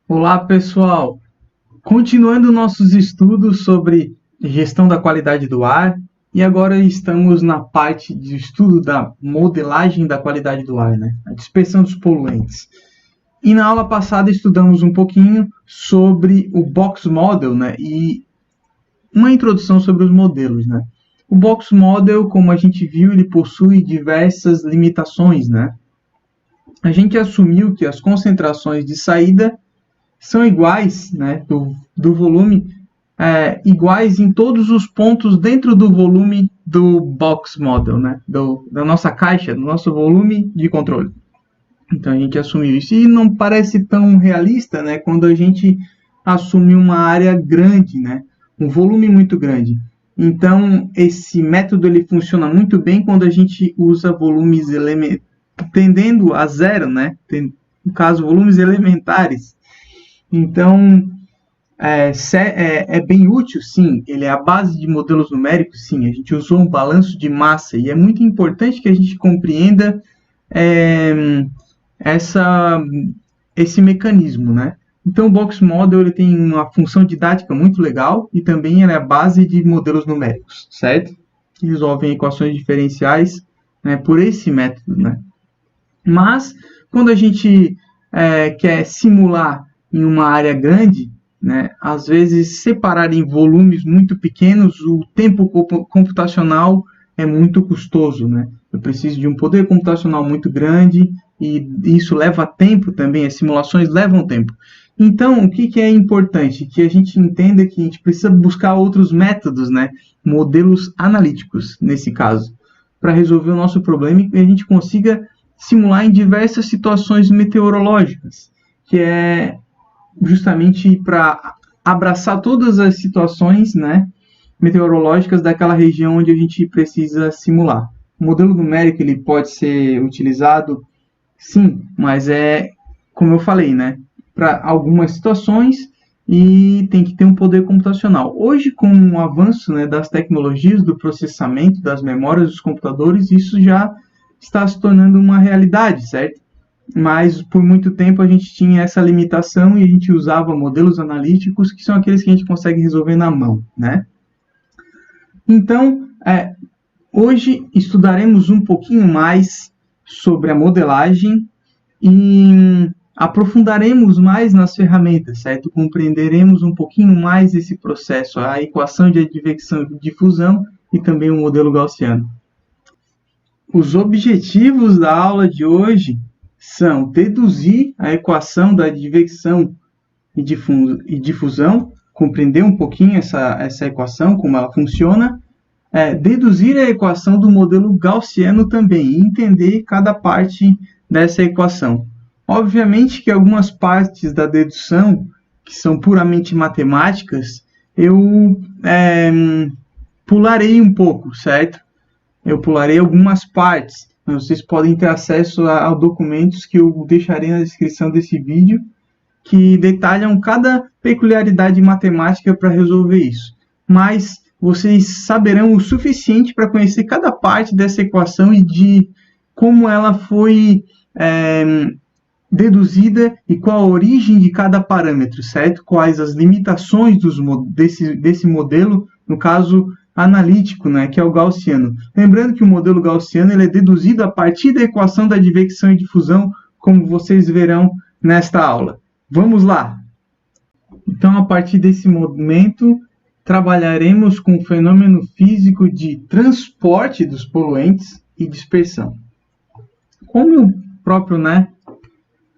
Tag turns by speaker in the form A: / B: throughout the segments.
A: Olá, pessoal! Continuando nossos estudos sobre gestão da qualidade do ar, e agora estamos na parte de estudo da modelagem da qualidade do ar, né? A dispersão dos poluentes. E na aula passada estudamos um pouquinho sobre o Box Model, né? E uma introdução sobre os modelos, né? O Box Model, como a gente viu, ele possui diversas limitações, né? A gente assumiu que as concentrações de saída são iguais, né, do volume, iguais em todos os pontos dentro do volume do box model, né, da nossa caixa, do nosso volume de controle. Então a gente assumiu isso e não parece tão realista, né, quando a gente assume uma área grande, né, um volume muito grande. Então esse método ele funciona muito bem quando a gente usa volumes tendendo a zero, né, no caso volumes elementares. Então, é bem útil, sim. Ele é a base de modelos numéricos, sim. A gente usou um balanço de massa e é muito importante que a gente compreenda essa, esse mecanismo, né? Então, o Box Model ele tem uma função didática muito legal e também ele é a base de modelos numéricos, certo? Que resolvem equações diferenciais, né, por esse método, né? Mas, quando a gente quer simular em uma área grande, né, às vezes separar em volumes muito pequenos, o tempo computacional é muito custoso, né? Eu preciso de um poder computacional muito grande e isso leva tempo também, as simulações levam tempo. Então, o que é importante? Que a gente entenda que a gente precisa buscar outros métodos, né? Modelos analíticos, nesse caso, para resolver o nosso problema e a gente consiga simular em diversas situações meteorológicas, que é justamente para abraçar todas as situações, né, meteorológicas daquela região onde a gente precisa simular. O modelo numérico ele pode ser utilizado, sim, mas como eu falei, né, para algumas situações e tem que ter um poder computacional. Hoje, com o avanço, né, das tecnologias, do processamento, das memórias dos computadores, isso já está se tornando uma realidade, certo? Mas por muito tempo a gente tinha essa limitação e a gente usava modelos analíticos que são aqueles que a gente consegue resolver na mão, né? Então, hoje estudaremos um pouquinho mais sobre a modelagem e aprofundaremos mais nas ferramentas, certo? Compreenderemos um pouquinho mais esse processo, a equação de advecção e difusão e também o modelo gaussiano. Os objetivos da aula de hoje são deduzir a equação da advecção e difusão, compreender um pouquinho essa equação, como ela funciona, deduzir a equação do modelo gaussiano também, e entender cada parte dessa equação. Obviamente que algumas partes da dedução, que são puramente matemáticas, eu pularei um pouco, certo? Eu pularei algumas partes. Vocês podem ter acesso a documentos que eu deixarei na descrição desse vídeo, que detalham cada peculiaridade matemática para resolver isso. Mas vocês saberão o suficiente para conhecer cada parte dessa equação e de como ela foi deduzida e qual a origem de cada parâmetro, certo? Quais as limitações desse modelo, no caso analítico, né, que é o gaussiano. Lembrando que o modelo gaussiano ele é deduzido a partir da equação da advecção e difusão, como vocês verão nesta aula. Vamos lá! Então, a partir desse momento, trabalharemos com o fenômeno físico de transporte dos poluentes e dispersão. Como o próprio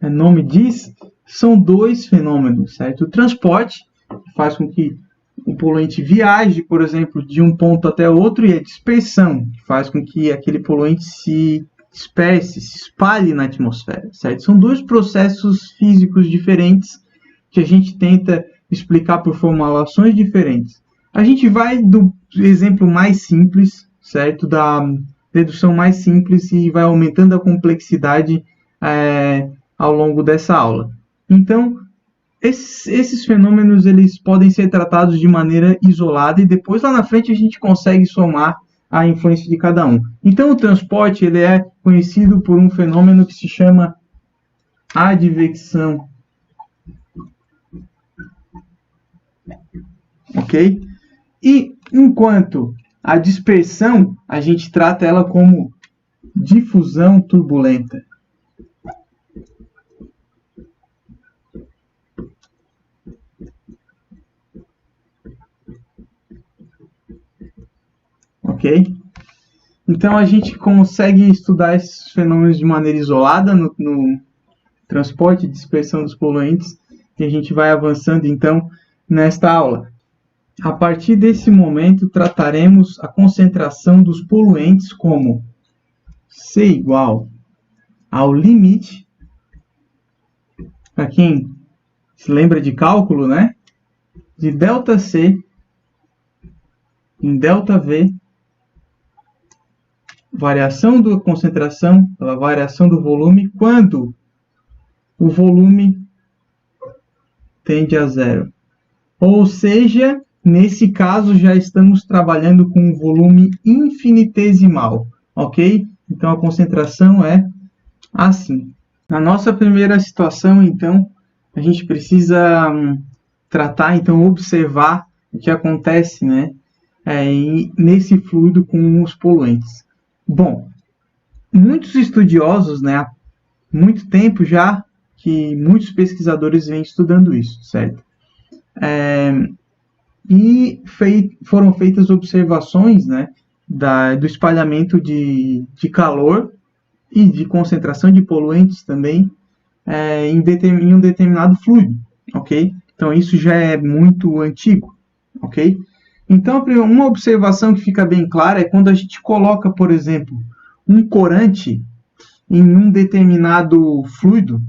A: nome diz, são dois fenômenos, certo? O transporte, que faz com que o poluente viaje, por exemplo, de um ponto até outro, e a dispersão, que faz com que aquele poluente se disperse, se espalhe na atmosfera, certo? São dois processos físicos diferentes que a gente tenta explicar por formulações diferentes. A gente vai do exemplo mais simples, certo? Da dedução mais simples e vai aumentando a complexidade ao longo dessa aula. Então, esses fenômenos eles podem ser tratados de maneira isolada e depois lá na frente a gente consegue somar a influência de cada um. Então o transporte ele é conhecido por um fenômeno que se chama advecção ok? E enquanto a dispersão, a gente trata ela como difusão turbulenta. Ok? Então, a gente consegue estudar esses fenômenos de maneira isolada no transporte e dispersão dos poluentes, e a gente vai avançando, então, nesta aula. A partir desse momento, trataremos a concentração dos poluentes como C igual ao limite, para quem se lembra de cálculo, né? De ΔC em ΔV, variação da concentração pela variação do volume, quando o volume tende a zero. Ou seja, nesse caso já estamos trabalhando com um volume infinitesimal, ok? Então a concentração é assim. Na nossa primeira situação, então, a gente precisa tratar, então, observar o que acontece, né, nesse fluido com os poluentes. Bom, muitos estudiosos, né, há muito tempo já que muitos pesquisadores vêm estudando isso, certo? E foram feitas observações, né, do espalhamento de calor e de concentração de poluentes também em um determinado fluido, ok? Então isso já é muito antigo, ok? Então uma observação que fica bem clara é quando a gente coloca, por exemplo, um corante em um determinado fluido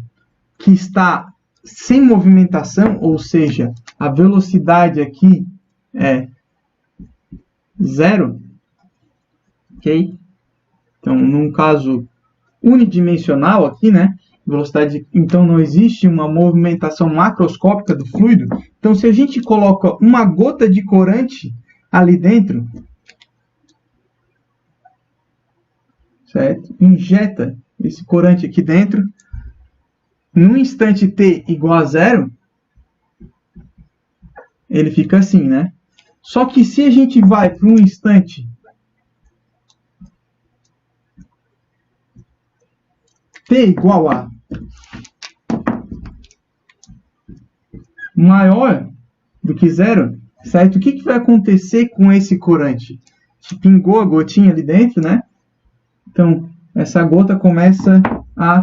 A: que está sem movimentação, ou seja, a velocidade aqui é zero, ok? Então, num caso unidimensional aqui, né? Velocidade, então não existe uma movimentação macroscópica do fluido. Então, se a gente coloca uma gota de corante ali dentro, certo? Injeta esse corante aqui dentro, num instante t igual a zero, ele fica assim, né? Só que se a gente vai para um instante t igual a maior do que zero, certo? O que vai acontecer com esse corante? Pingou a gotinha ali dentro, né? Então, essa gota começa a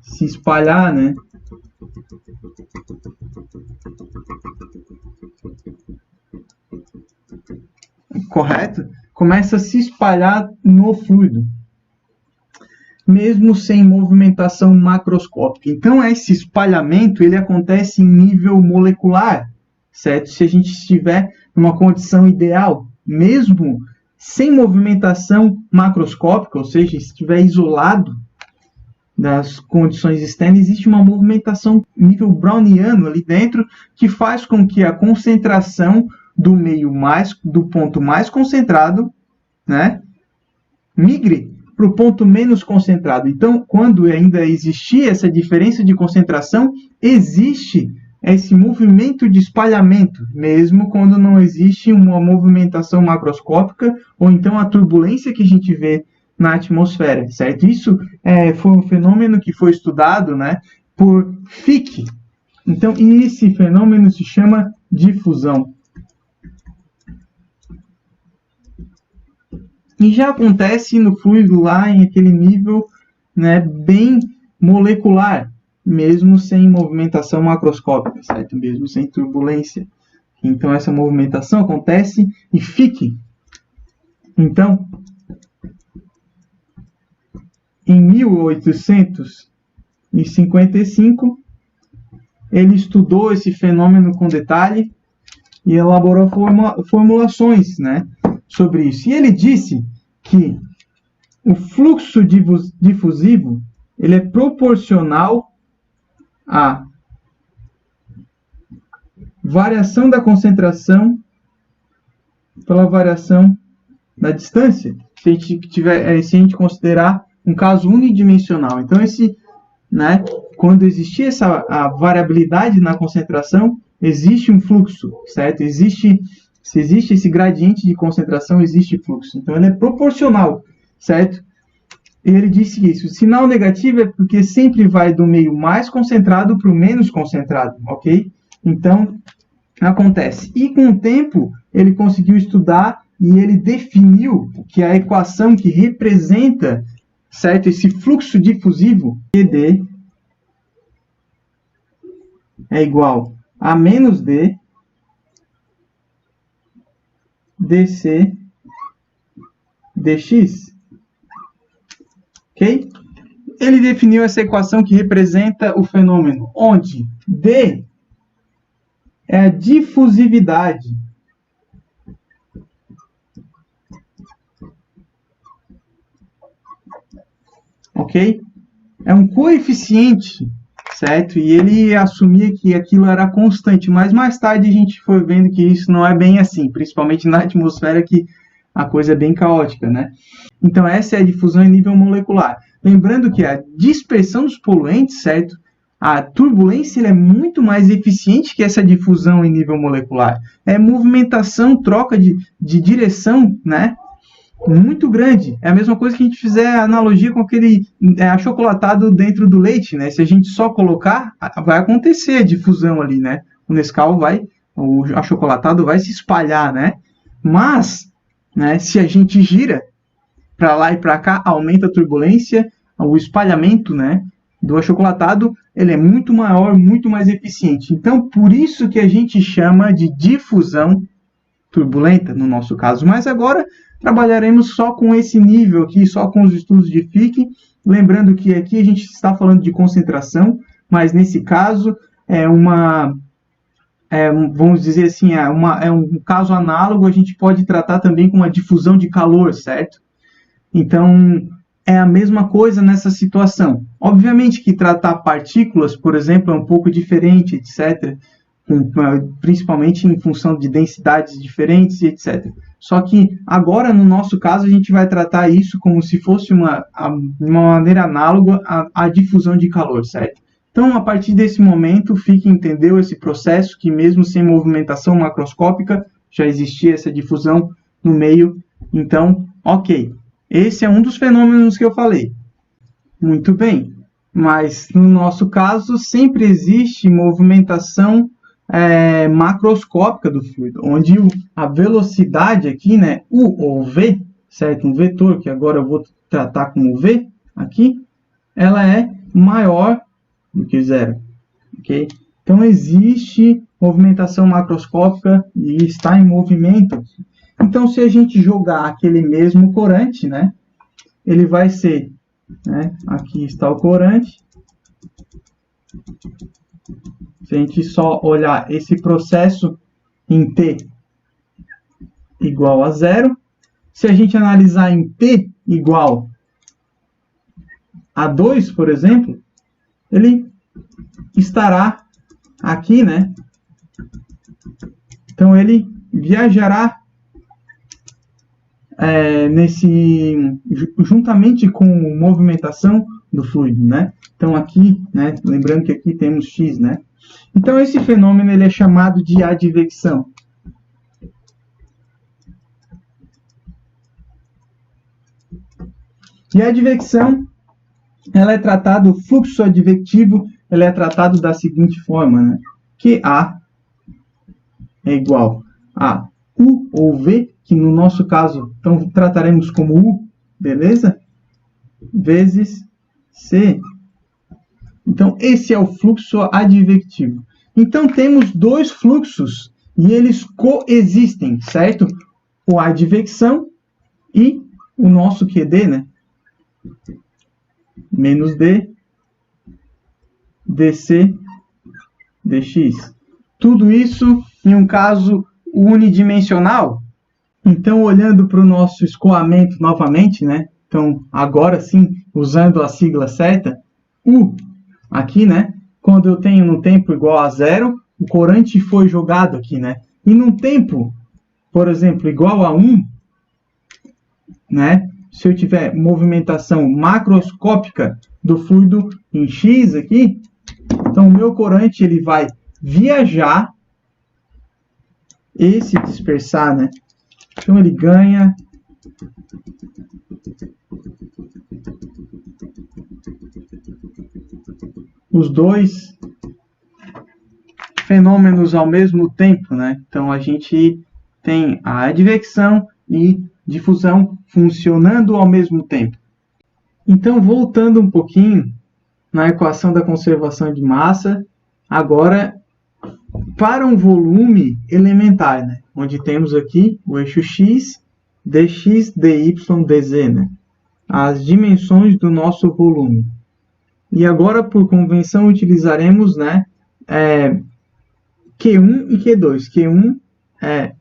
A: se espalhar, né? Correto? Começa a se espalhar no fluido, mesmo sem movimentação macroscópica. Então, esse espalhamento ele acontece em nível molecular, certo? Se a gente estiver numa condição ideal, mesmo sem movimentação macroscópica, ou seja, se estiver isolado das condições externas, existe uma movimentação nível browniano ali dentro que faz com que a concentração do ponto mais concentrado, né, migre para o ponto menos concentrado. Então, quando ainda existia essa diferença de concentração, existe esse movimento de espalhamento, mesmo quando não existe uma movimentação macroscópica, ou então a turbulência que a gente vê na atmosfera, certo? Isso foi um fenômeno que foi estudado, né, por Fick. Então, e esse fenômeno se chama difusão. E já acontece no fluido lá em aquele nível, né, bem molecular, mesmo sem movimentação macroscópica, certo? Mesmo sem turbulência. Então, essa movimentação acontece em Fick. Então, em 1855, ele estudou esse fenômeno com detalhe e elaborou formulações, né, sobre isso. E ele disse que o fluxo difusivo ele é proporcional à variação da concentração pela variação da distância, se a gente considerar um caso unidimensional. Então, quando existia a variabilidade na concentração, existe um fluxo, certo? Se existe esse gradiente de concentração, existe fluxo. Então, ele é proporcional, certo? E ele disse isso. O sinal negativo é porque sempre vai do meio mais concentrado para o menos concentrado, ok? Então, acontece. E com o tempo, ele conseguiu estudar e ele definiu que a equação que representa, certo, esse fluxo difusivo, QD é igual a menos D dC dx. Ok? Ele definiu essa equação que representa o fenômeno, onde D é a difusividade ok? É um coeficiente, certo? E ele assumia que aquilo era constante, mas mais tarde a gente foi vendo que isso não é bem assim, principalmente na atmosfera que a coisa é bem caótica, né? Então essa é a difusão em nível molecular. Lembrando que a dispersão dos poluentes, certo? A turbulência é muito mais eficiente que essa difusão em nível molecular. É movimentação, troca de direção, né? Muito grande. É a mesma coisa que a gente fizer a analogia com aquele achocolatado dentro do leite, né? Se a gente só colocar, vai acontecer a difusão ali, né? O Nescau o achocolatado vai se espalhar, né? Mas, né, se a gente gira para lá e para cá, aumenta a turbulência, o espalhamento, né, do achocolatado, ele é muito maior, muito mais eficiente. Então, por isso que a gente chama de difusão turbulenta, no nosso caso. Mas agora trabalharemos só com esse nível aqui, só com os estudos de Fick. Lembrando que aqui a gente está falando de concentração, mas nesse caso vamos dizer assim, é um caso análogo, a gente pode tratar também com uma difusão de calor, certo? Então, é a mesma coisa nessa situação. Obviamente que tratar partículas, por exemplo, é um pouco diferente, etc., principalmente em função de densidades diferentes, etc. Só que agora, no nosso caso, a gente vai tratar isso como se fosse uma maneira análoga à difusão de calor, certo? Então, a partir desse momento, Fick entendeu esse processo, que mesmo sem movimentação macroscópica, já existia essa difusão no meio. Então, ok. Esse é um dos fenômenos que eu falei. Muito bem. Mas, no nosso caso, sempre existe movimentação macroscópica do fluido, onde a velocidade aqui, né, U ou V, certo? Um vetor, que agora eu vou tratar como V aqui, ela é maior do que zero, ok? Então, existe movimentação macroscópica e está em movimento. Então, se a gente jogar aquele mesmo corante, né, ele vai ser, né, aqui está o corante. Se a gente só olhar esse processo em T igual a zero, se a gente analisar em T igual a 2, por exemplo, ele estará aqui, né? Então, ele viajará juntamente com a movimentação do fluido, né? Então, aqui, né, lembrando que aqui temos x, né? Então, esse fenômeno ele é chamado de advecção. E a advecção, ela é tratado, o fluxo advectivo, ele é tratado da seguinte forma, né? Que A é igual a U ou V, que no nosso caso, então, trataremos como U, beleza? Vezes C. Então, esse é o fluxo advectivo. Então, temos dois fluxos e eles coexistem, certo? O advecção e o nosso QD, né? Menos D, dC, dx. Tudo isso em um caso unidimensional. Então, olhando para o nosso escoamento novamente, né? Então, agora sim, usando a sigla certa, U, aqui, né? Quando eu tenho no tempo igual a zero, o corante foi jogado aqui, né? E num tempo, por exemplo, igual a 1, né? Se eu tiver movimentação macroscópica do fluido em X aqui, então o meu corante ele vai viajar E se dispersar, né? Então ele ganha os dois fenômenos ao mesmo tempo, né? Então a gente tem a advecção e difusão funcionando ao mesmo tempo. Então, voltando um pouquinho na equação da conservação de massa, agora para um volume elementar, né? Onde temos aqui o eixo x, dx, dy, dz, né? As dimensões do nosso volume. E agora, por convenção, utilizaremos, né, Q1 e Q2. Q1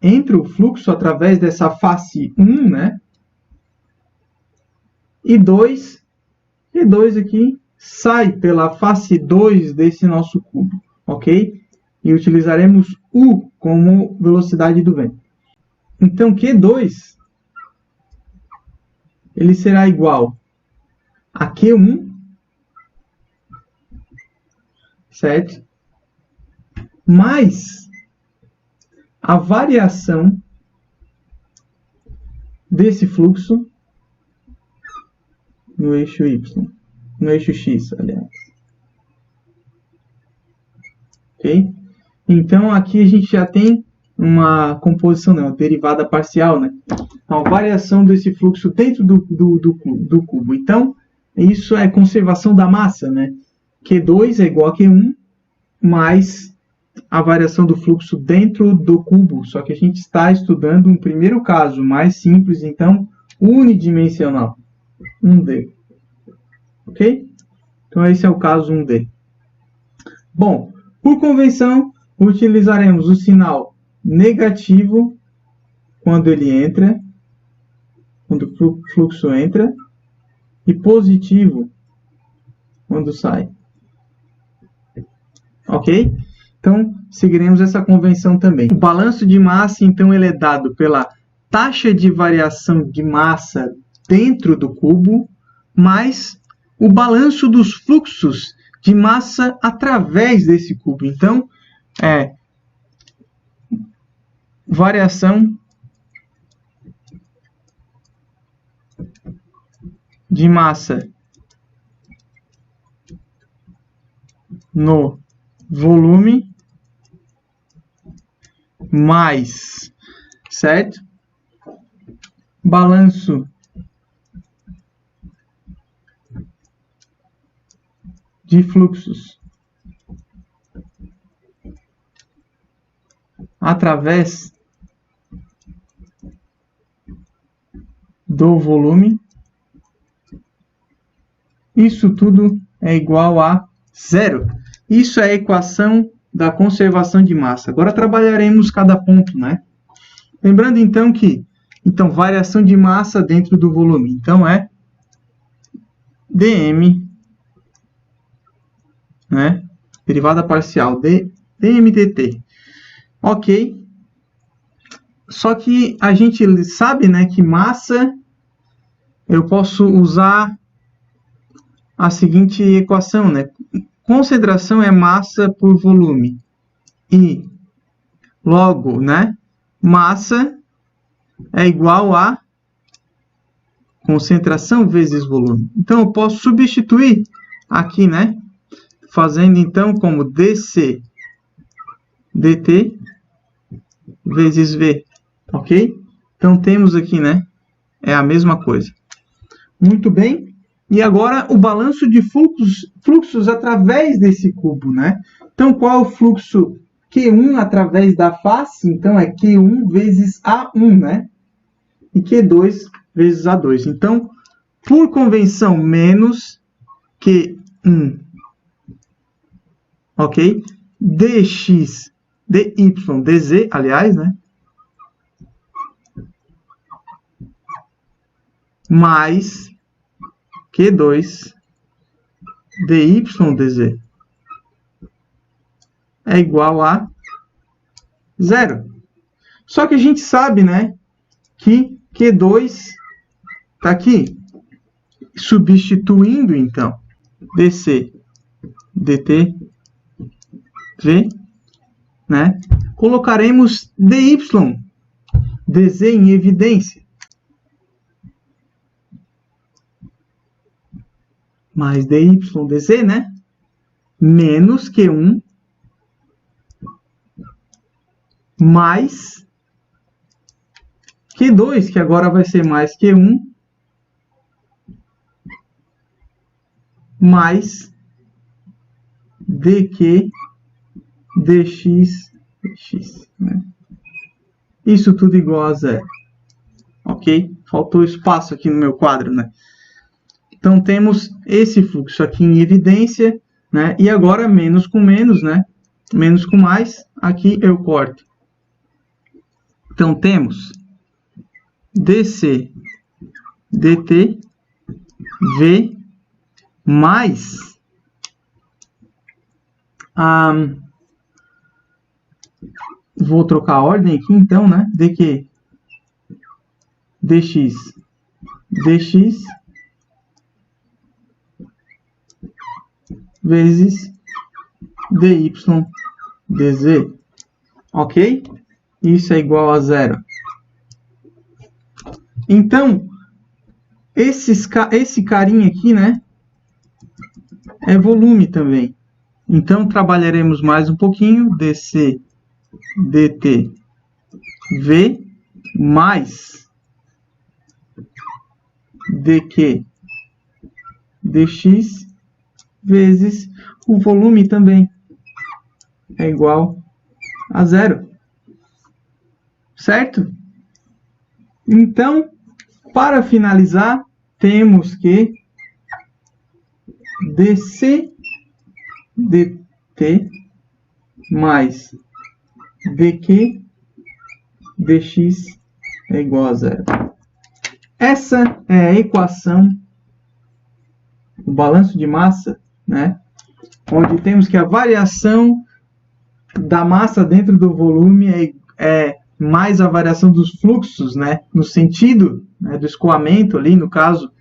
A: entra o fluxo através dessa face 1, né? E 2, Q2 aqui sai pela face 2 desse nosso cubo, ok? E utilizaremos U como velocidade do vento. Então, Q2 ele será igual a Q1, certo? Mais a variação desse fluxo no eixo Y, no eixo X, aliás. Ok? Então, aqui a gente já tem uma composição, né? Uma derivada parcial, né? Então, a variação desse fluxo dentro do cubo. Então, isso é conservação da massa, né? Q2 é igual a Q1 mais a variação do fluxo dentro do cubo. Só que a gente está estudando um primeiro caso mais simples, então, unidimensional. 1D. Ok? Então, esse é o caso 1D. Bom, por convenção, utilizaremos o sinal negativo quando ele entra, quando o fluxo entra, e positivo quando sai. Ok? Então, seguiremos essa convenção também. O balanço de massa, então, ele é dado pela taxa de variação de massa dentro do cubo, mais o balanço dos fluxos de massa através desse cubo. Então, variação de massa no volume mais, certo? Balanço de fluxos através do volume. Isso tudo é igual a zero. Isso é a equação da conservação de massa. Agora trabalharemos cada ponto, né? Lembrando então que variação de massa dentro do volume. Então é dm, né? Derivada parcial de dm dt. Ok. Só que a gente sabe, né, que massa eu posso usar a seguinte equação, né? Concentração é massa por volume. E logo, né, massa é igual a concentração vezes volume. Então eu posso substituir aqui, né, fazendo então como dc dt vezes v, ok? Então temos aqui, né, é a mesma coisa. Muito bem. E agora o balanço de fluxos através desse cubo, né? Então qual é o fluxo Q1 através da face? Então é Q1 vezes A1, né? E Q2 vezes A2. Então, por convenção, menos Q1, ok? dx, dy, dz, aliás, né? Mais Q2 dy dz é igual a zero. Só que a gente sabe, né, que Q2 está aqui. Substituindo, então, dc dt v né? Colocaremos dy, dz em evidência. Mais dy, dz, né? Menos Q1 mais Q2, que agora vai ser mais Q1 mais dq dx, né? Isso tudo igual a zero. Ok? Faltou espaço aqui no meu quadro, né? Então, temos esse fluxo aqui em evidência, né? E agora, menos com menos, né? Menos com mais, aqui eu corto. Então, temos dc dt v mais vou trocar a ordem aqui, então, né? dq dx dx vezes dy dz. Ok? Isso é igual a zero. Então, esse carinha aqui, né? É volume também. Então, trabalharemos mais um pouquinho. dc dt v mais dq dx vezes o volume também é igual a zero. Certo? Então, para finalizar, temos que dc dt mais dq dx é igual a zero. Essa é a equação do balanço de massa, né? Onde temos que a variação da massa dentro do volume é mais a variação dos fluxos, né? No sentido, né, do escoamento ali, no caso,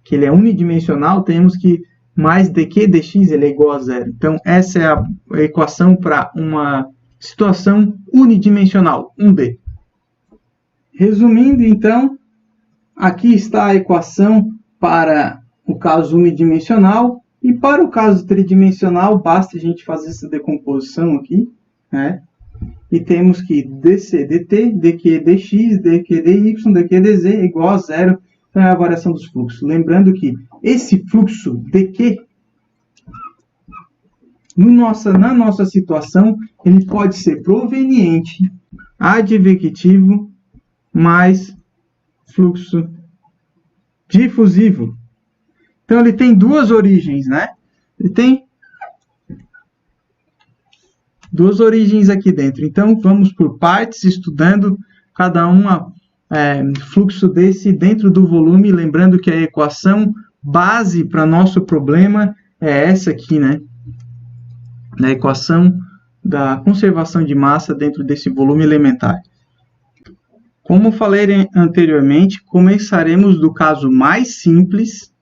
A: que ele é unidimensional, temos que mais dq dx ele é igual a zero. Então, essa é a equação para uma situação unidimensional, 1D. Resumindo, então, aqui está a equação para o caso unidimensional, e para o caso tridimensional, basta a gente fazer essa decomposição aqui, né? E temos que dc dt, dq dx, dq dy, dq dz é igual a zero. Então, é a variação dos fluxos. Lembrando que esse fluxo dq, na nossa situação, ele pode ser proveniente, advectivo, mais fluxo difusivo. Então, ele tem duas origens, né? Ele tem duas origens aqui dentro. Então, vamos por partes, estudando cada uma fluxo desse dentro do volume. Lembrando que a equação base para nosso problema é essa aqui, né? A equação da conservação de massa dentro desse volume elementar. Como falei anteriormente, começaremos do caso mais simples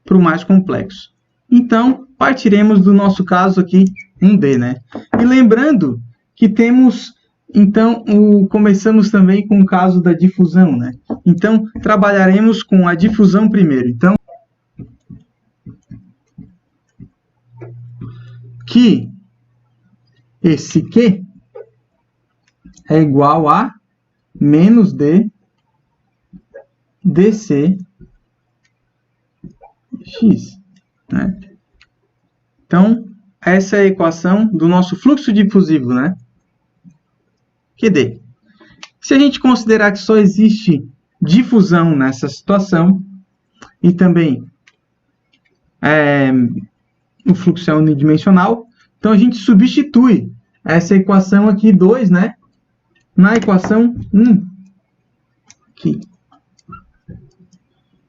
A: para o mais complexo. Então, partiremos do nosso caso aqui, 1D, né? E lembrando que temos, então, começamos também com o caso da difusão, né? Então, trabalharemos com a difusão primeiro. Então, que esse Q é igual a menos D dc x, né? Então, essa é a equação do nosso fluxo difusivo, né? QD. Se a gente considerar que só existe difusão nessa situação, e também o fluxo é unidimensional, então a gente substitui essa equação aqui, 2, né? Na equação 1. Aqui.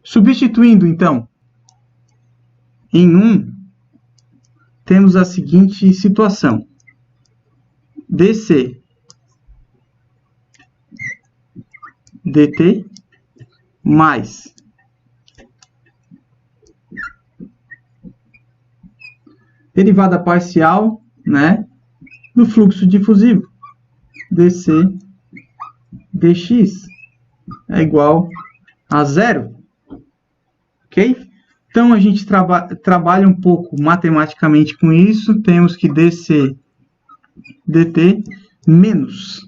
A: Substituindo, então, em 1, temos a seguinte situação. dc dt mais derivada parcial, né, do fluxo difusivo. dc dx é igual a zero. Ok? Então, a gente trabalha um pouco matematicamente com isso. Temos que dc dt menos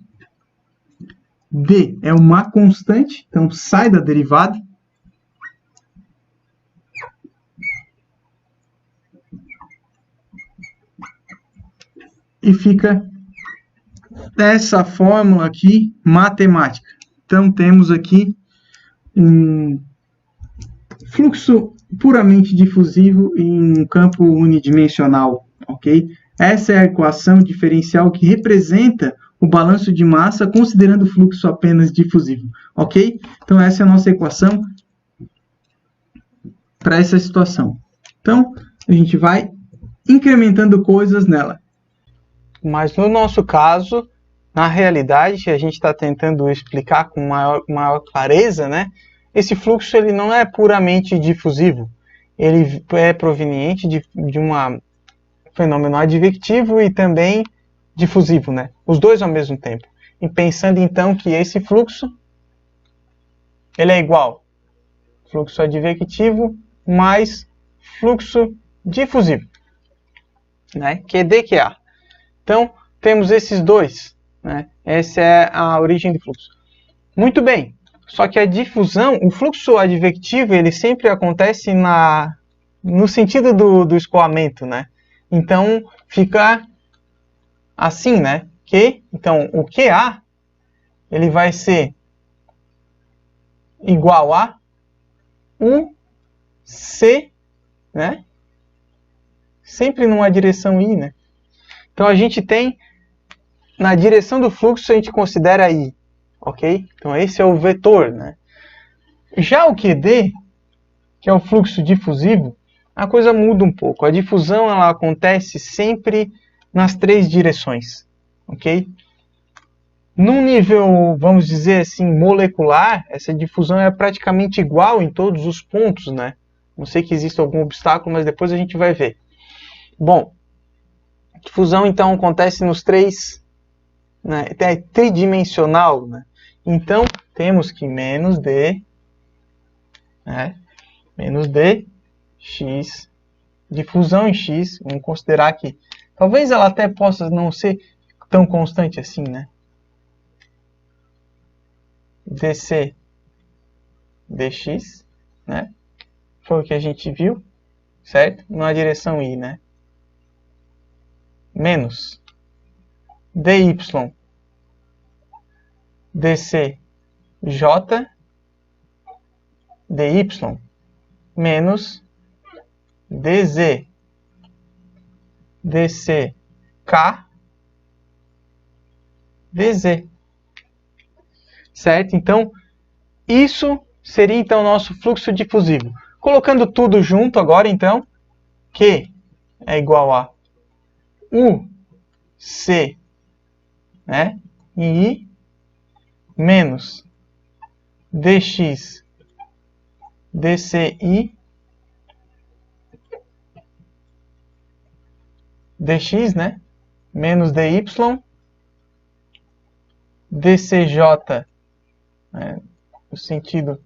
A: d é uma constante, então sai da derivada. E fica essa fórmula aqui matemática. Então, temos aqui um fluxo puramente difusivo em um campo unidimensional, ok? Essa é a equação diferencial que representa o balanço de massa considerando o fluxo apenas difusivo, ok? Então, essa é a nossa equação para essa situação. Então, a gente vai incrementando coisas nela.
B: Mas no nosso caso, na realidade, a gente está tentando explicar com maior clareza, né? Esse fluxo ele não é puramente difusivo. Ele é proveniente de um fenômeno advectivo e também difusivo, né? Os dois ao mesmo tempo. E pensando então que esse fluxo ele é igual fluxo advectivo mais fluxo difusivo, né? QD, QA. Então, temos esses dois, né? Essa é a origem do fluxo. Muito bem, só que a difusão, o fluxo advectivo, ele sempre acontece no sentido do escoamento, né? Então, fica assim, né? Então, o QA, ele vai ser igual a UC, né? Sempre numa direção I, né? Então, a gente tem, na direção do fluxo, a gente considera I, ok? Então, esse é o vetor, né? Já o QD, que é o fluxo difusivo, a coisa muda um pouco. A difusão, ela acontece sempre nas três direções, ok? Num nível, vamos dizer assim, molecular, essa difusão é praticamente igual em todos os pontos, né? Não sei que exista algum obstáculo, mas depois a gente vai ver. Bom, difusão, então, acontece nos três, né, é tridimensional, né? Então, temos que menos D, né, menos D, X, difusão em X, vamos considerar que talvez ela até possa não ser tão constante assim, né? DC, dx, né? Foi o que a gente viu, certo? Na direção I, né? Menos dy dcj dy menos dz dck dz. Certo? Então, isso seria então o nosso fluxo difusivo. Colocando tudo junto agora, então, Q é igual a UC, né? I menos dx dci dx, né? Menos dy dcj, né? No sentido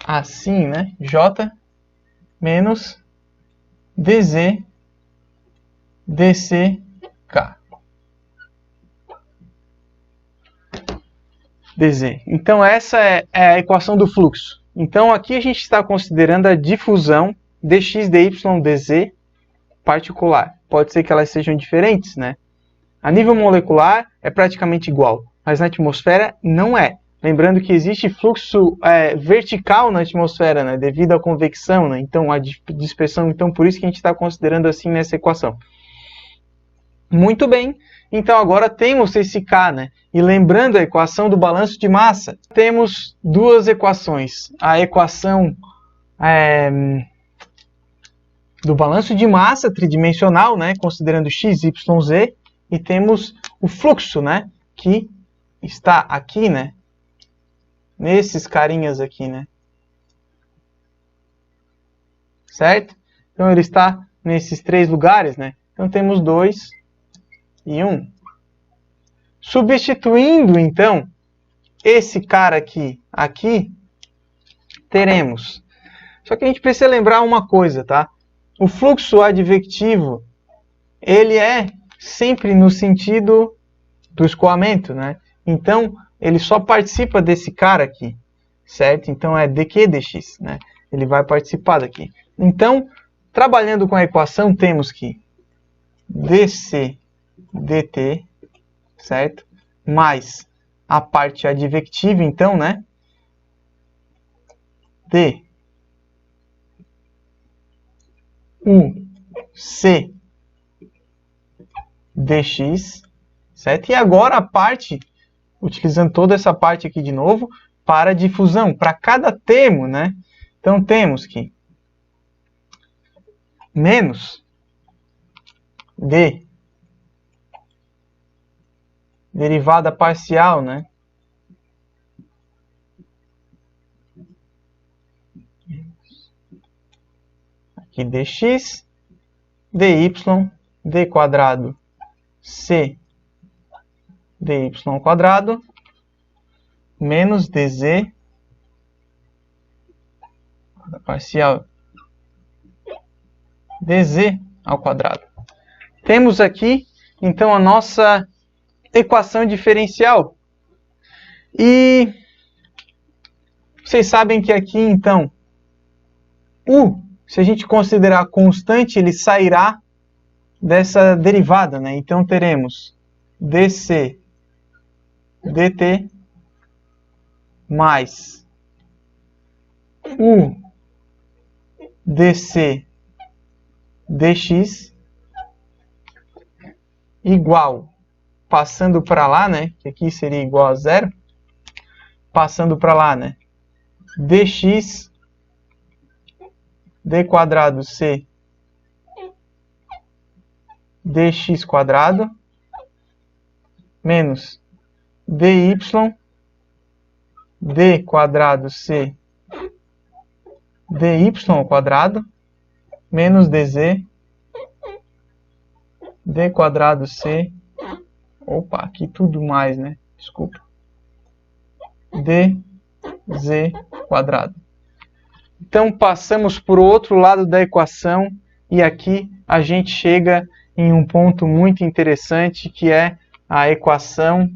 B: assim, né? J menos dz dck dz. Então essa é a equação do fluxo. Então aqui a gente está considerando a difusão dx, dy, dz particular. Pode ser que elas sejam diferentes, né? A nível molecular é praticamente igual, mas na atmosfera não é. Lembrando que existe fluxo vertical na atmosfera, né, devido à convecção, né? Então a dispersão, então por isso que a gente está considerando assim nessa equação. Muito bem, então agora temos esse K, né? E lembrando a equação do balanço de massa, temos duas equações. A equação do balanço de massa tridimensional, né? Considerando x, y, z, e temos o fluxo, né? Que está aqui, né? Nesses carinhas aqui, né? Certo? Então ele está nesses três lugares, né? Então temos 2 e 1. Substituindo, então, esse cara aqui, teremos. Só que a gente precisa lembrar uma coisa, tá? O fluxo advectivo, ele é sempre no sentido do escoamento, né? Então, ele só participa desse cara aqui, certo? Então, é dq dx, né? Ele vai participar daqui. Então, trabalhando com a equação, temos que dc dt, certo? Mais a parte advectiva, então, né? D u c dx, certo? E agora a parte, utilizando toda essa parte aqui de novo, para a difusão, para cada termo, né? Então temos que menos d derivada parcial, né? Aqui dx, dy, d quadrado c dy quadrado menos dz parcial dz ao quadrado. Temos aqui, então, a nossa equação diferencial. E vocês sabem que aqui, então, se a gente considerar constante, ele sairá dessa derivada, né? Então, teremos dc dt mais u dc dx igual, passando para lá, né? Que aqui seria igual a zero. Passando para lá, né? Dx d quadrado c dx quadrado menos dy d quadrado c dy quadrado menos dz d quadrado c, opa, aqui tudo mais, né? Desculpa. dz quadrado. Então, passamos para o outro lado da equação e aqui a gente chega em um ponto muito interessante, que é a equação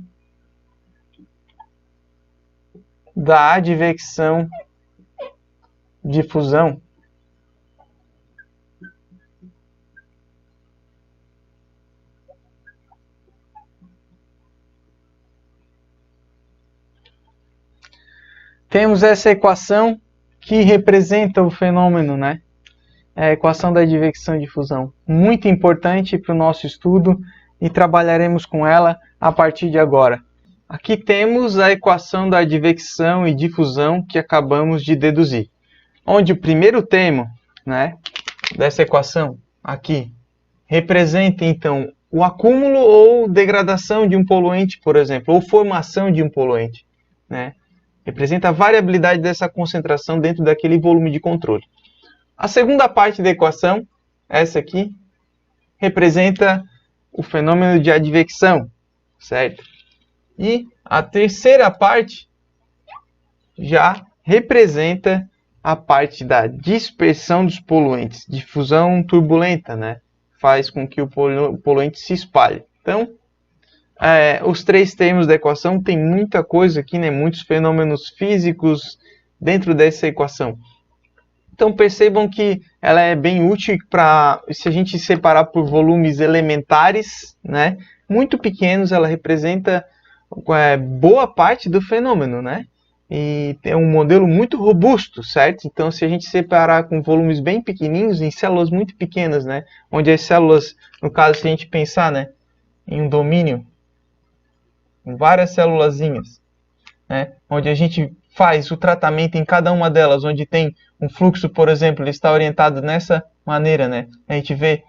B: da advecção de fusão. Temos essa equação que representa o fenômeno, né? É a equação da advecção de fusão. Muito importante para o nosso estudo e trabalharemos com ela a partir de agora. Aqui temos a equação da advecção e difusão que acabamos de deduzir. Onde o primeiro termo, né, dessa equação aqui representa, então, o acúmulo ou degradação de um poluente, por exemplo, ou formação de um poluente, né? Representa a variabilidade dessa concentração dentro daquele volume de controle. A segunda parte da equação, essa aqui, representa o fenômeno de advecção, certo? E a terceira parte já representa a parte da dispersão dos poluentes, difusão turbulenta, né? Faz com que o poluente se espalhe. Então, os três termos da equação tem muita coisa aqui, né? Muitos fenômenos físicos dentro dessa equação. Então percebam que ela é bem útil para, se a gente separar por volumes elementares, né? Muito pequenos, ela representa boa parte do fenômeno, né? E é um modelo muito robusto, certo? Então, se a gente separar com volumes bem pequenininhos, em células muito pequenas, né? Onde as células, no caso, se a gente pensar, né, em um domínio, em várias célulazinhas, né? Onde a gente faz o tratamento em cada uma delas, onde tem um fluxo, por exemplo, ele está orientado nessa maneira, né? A gente vê,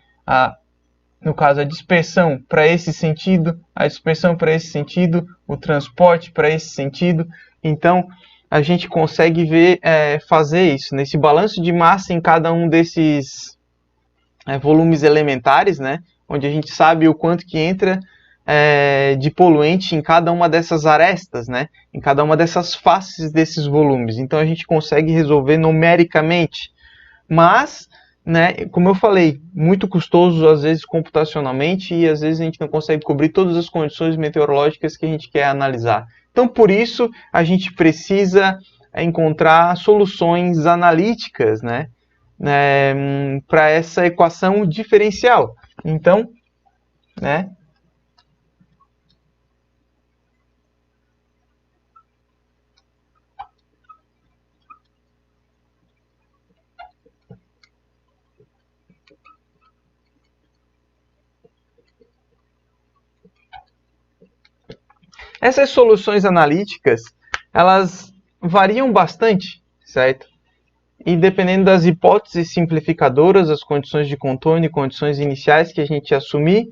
B: no caso, a dispersão para esse sentido, a dispersão para esse sentido, o transporte para esse sentido. Então, a gente consegue ver, fazer isso, nesse balanço de massa em cada um desses volumes elementares, né? Onde a gente sabe o quanto que entra de poluente em cada uma dessas arestas, né? Em cada uma dessas faces desses volumes. Então a gente consegue resolver numericamente. Mas, né, como eu falei, muito custoso às vezes computacionalmente e às vezes a gente não consegue cobrir todas as condições meteorológicas que a gente quer analisar. Então por isso a gente precisa encontrar soluções analíticas, né, para essa equação diferencial. Então, né, essas soluções analíticas, elas variam bastante, certo? E dependendo das hipóteses simplificadoras, as condições de contorno e condições iniciais que a gente assumir,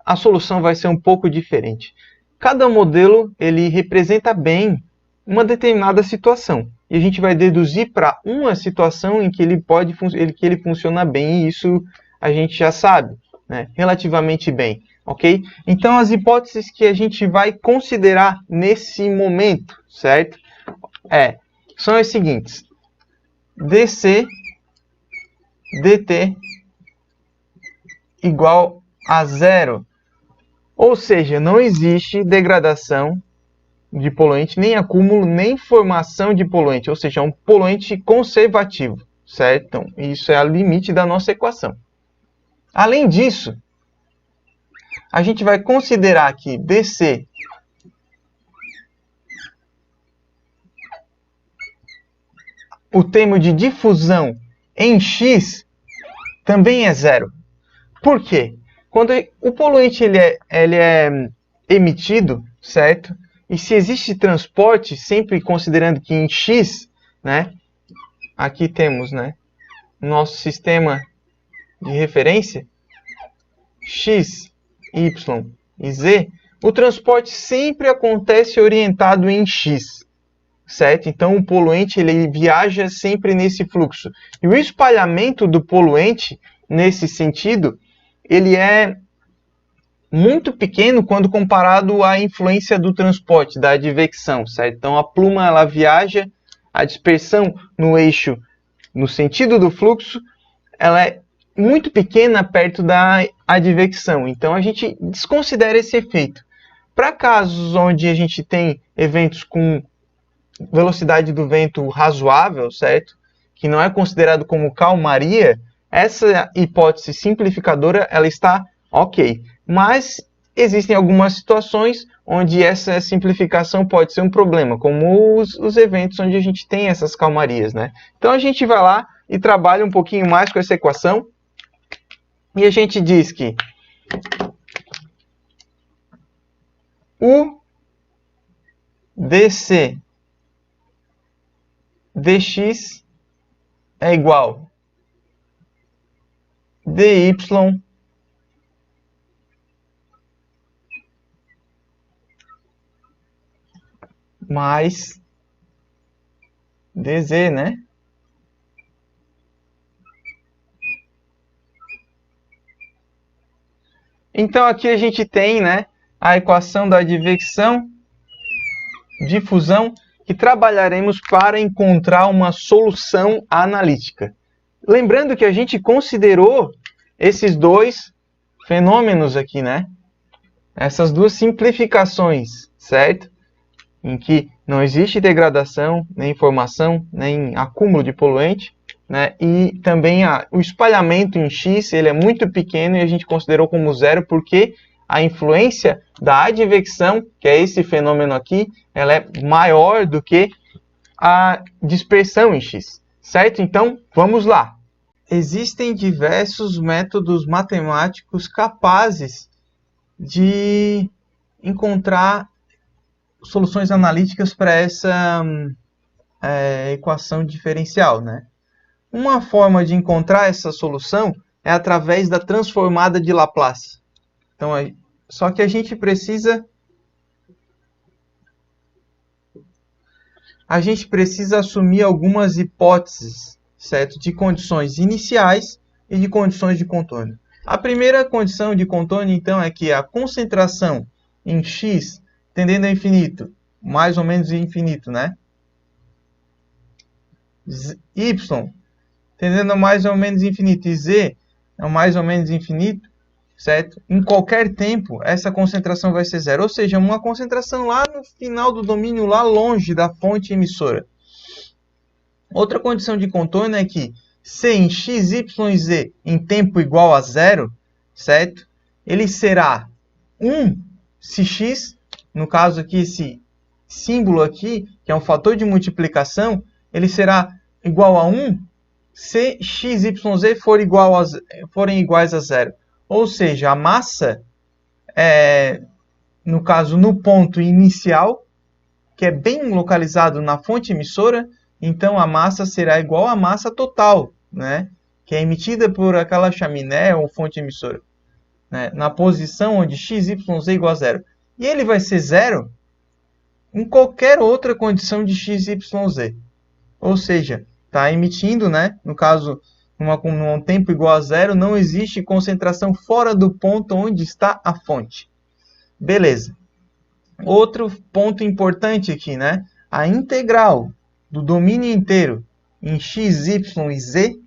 B: a solução vai ser um pouco diferente. Cada modelo ele representa bem uma determinada situação. E a gente vai deduzir para uma situação em que ele funciona bem, e isso a gente já sabe, né? Relativamente bem. Ok? Então, as hipóteses que a gente vai considerar nesse momento, certo? São as seguintes. dC dt igual a zero. Ou seja, não existe degradação de poluente, nem acúmulo, nem formação de poluente. Ou seja, é um poluente conservativo, certo? Então, isso é o limite da nossa equação. Além disso, a gente vai considerar que dC o termo de difusão em X também é zero. Por quê? Quando o poluente ele é emitido, certo? E se existe transporte, sempre considerando que em X, né? Aqui temos, né, nosso sistema de referência, X, Y e Z, o transporte sempre acontece orientado em X, certo? Então o poluente ele viaja sempre nesse fluxo. E o espalhamento do poluente, nesse sentido, ele é muito pequeno quando comparado à influência do transporte, da advecção, certo? Então a pluma ela viaja, a dispersão no eixo, no sentido do fluxo, ela é muito pequena perto da advecção. Então a gente desconsidera esse efeito. Para casos onde a gente tem eventos com velocidade do vento razoável, certo? Que não é considerado como calmaria, essa hipótese simplificadora ela está ok. Mas existem algumas situações onde essa simplificação pode ser um problema, como os eventos onde a gente tem essas calmarias, né? Então a gente vai lá e trabalha um pouquinho mais com essa equação. E a gente diz que o dC dx é igual dy mais dz, né? Então aqui a gente tem, né, a equação da advecção, difusão, que trabalharemos para encontrar uma solução analítica. Lembrando que a gente considerou esses dois fenômenos aqui, né? Essas duas simplificações, certo? Em que não existe degradação, nem formação, nem acúmulo de poluente, né? E também o espalhamento em X ele é muito pequeno e a gente considerou como zero porque a influência da advecção, que é esse fenômeno aqui, ela é maior do que a dispersão em X, certo? Então, vamos lá. Existem diversos métodos matemáticos capazes de encontrar soluções analíticas para essa equação diferencial, né? Uma forma de encontrar essa solução é através da transformada de Laplace. Então, só que a gente precisa assumir algumas hipóteses, certo? De condições iniciais e de condições de contorno. A primeira condição de contorno, então, é que a concentração em x tendendo a infinito, mais ou menos infinito, né? Y tendendo a mais ou menos infinito e z é mais ou menos infinito, certo? Em qualquer tempo, essa concentração vai ser zero. Ou seja, uma concentração lá no final do domínio, lá longe da fonte emissora. Outra condição de contorno é que se em x, y e z em tempo igual a zero, certo? Ele será 1 se x, no caso aqui, esse símbolo aqui, que é um fator de multiplicação, ele será igual a 1 se x, y, z forem iguais a zero. Ou seja, a massa, no caso, no ponto inicial, que é bem localizado na fonte emissora, então a massa será igual à massa total, né? Que é emitida por aquela chaminé ou fonte emissora, né? Na posição onde x, y, z é igual a zero. E ele vai ser zero em qualquer outra condição de x, y, z. Ou seja, está emitindo, né? No caso, num tempo igual a zero, não existe concentração fora do ponto onde está a fonte. Beleza. Outro ponto importante aqui, né? A integral do domínio inteiro em x, y e z,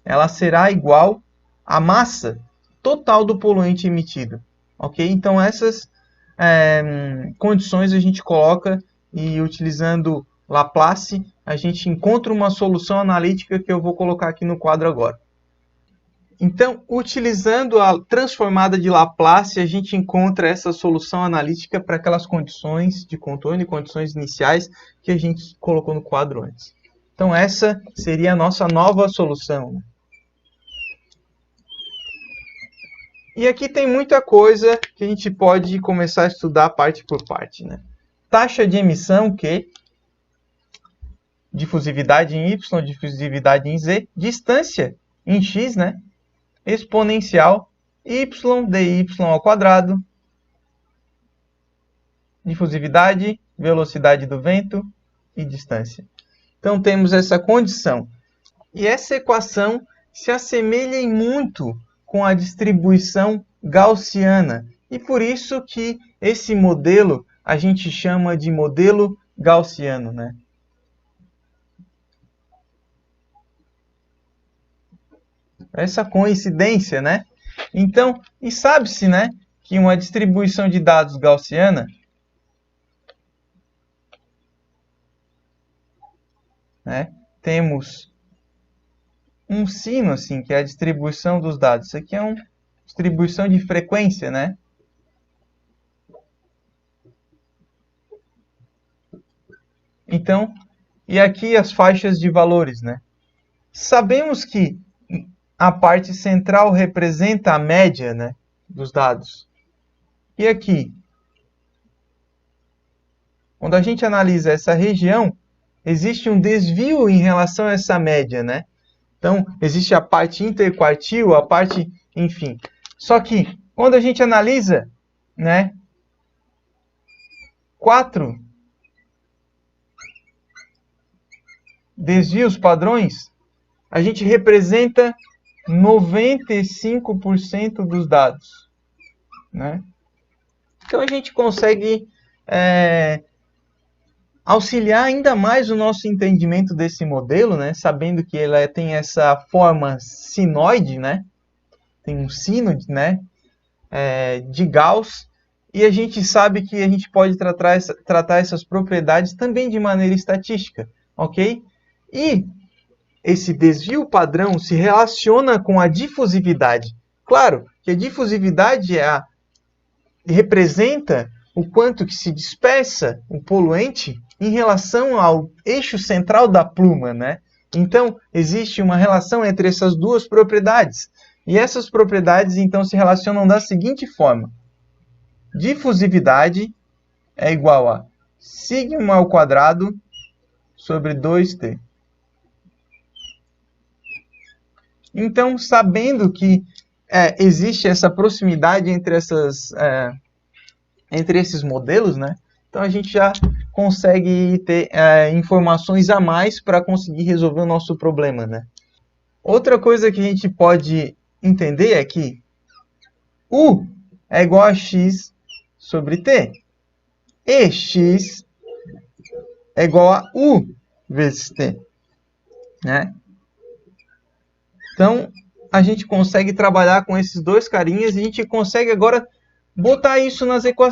B: ela será igual à massa total do poluente emitido. Ok? Então, essas condições a gente coloca e, utilizando Laplace, a gente encontra uma solução analítica que eu vou colocar aqui no quadro agora. Então, utilizando a transformada de Laplace, a gente encontra essa solução analítica para aquelas condições de contorno e condições iniciais que a gente colocou no quadro antes. Então, essa seria a nossa nova solução. E aqui tem muita coisa que a gente pode começar a estudar parte por parte, né? Taxa de emissão, Q. Difusividade em Y, difusividade em Z. Distância em X, né? Exponencial y dy ao quadrado, difusividade, velocidade do vento e distância. Então temos essa condição. E essa equação se assemelha muito com a distribuição gaussiana. E por isso que esse modelo a gente chama de modelo gaussiano, né? Essa coincidência, né? Então, e sabe-se, né, que uma distribuição de dados gaussiana, né, temos um sino, assim, que é a distribuição dos dados. Isso aqui é uma distribuição de frequência, né? Então, e aqui as faixas de valores, né? Sabemos que a parte central representa a média, né, dos dados. E aqui, quando a gente analisa essa região, existe um desvio em relação a essa média, né? Então, existe a parte interquartil, a parte, enfim. Só que, quando a gente analisa, né, 4 desvios padrões, a gente representa 95% dos dados, né? Então a gente consegue auxiliar ainda mais o nosso entendimento desse modelo, né? Sabendo que ela tem essa forma sinoide, né? Tem um sino, né? De Gauss, e a gente sabe que a gente pode tratar essas propriedades também de maneira estatística, ok? E esse desvio padrão se relaciona com a difusividade. Claro que a difusividade representa o quanto que se dispersa o poluente em relação ao eixo central da pluma, né? Então, existe uma relação entre essas duas propriedades. E essas propriedades, então, se relacionam da seguinte forma. Difusividade é igual a sigma ao quadrado sobre 2t. Então, sabendo que existe essa proximidade entre esses modelos, né? Então a gente já consegue ter informações a mais para conseguir resolver o nosso problema, né? Outra coisa que a gente pode entender é que U é igual a X sobre t. E x é igual a u vezes t, né? Então, a gente consegue trabalhar com esses dois carinhas e a gente consegue agora botar isso